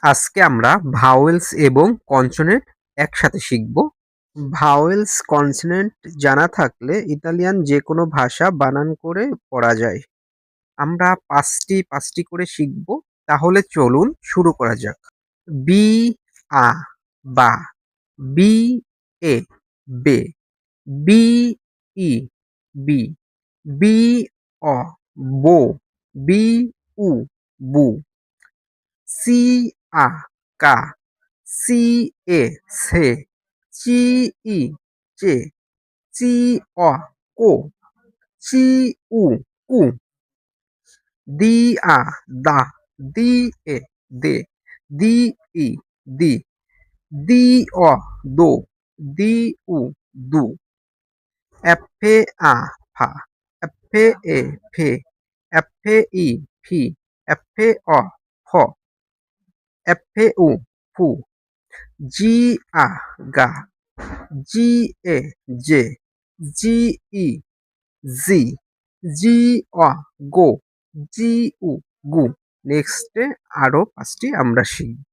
আজকে আমরা ভাওয়েলস এবং কনসোনেন্ট একসাথে শিখব। ভাওয়েলস কনসোনেন্ট জানা থাকলে ইতালিয়ান যে কোনো ভাষা বানান করে পড়া যায়। আমরা পাঁচটি করে শিখব। তাহলে চলুন শুরু করা যাক। বি আ বা, বি এ বে, বি ই বি, বি অ বো, বি উ বু, সি আ কা, সি এ সে, চি ই চে, চি অ কো, চি উ কু, দি আ দা, দি এ দে, দি ই দি, দি অ দো, দি উ দু, এফে আ ফা, এফে এ ফে, এফে ই ফি, এফে অ ফ, এফে উ ফু, জি আ গা, জি এ জে, জি ই জি, জি অ গো, জি উ গু। নেক্সটে আরো ৫টি আমরা শিখব।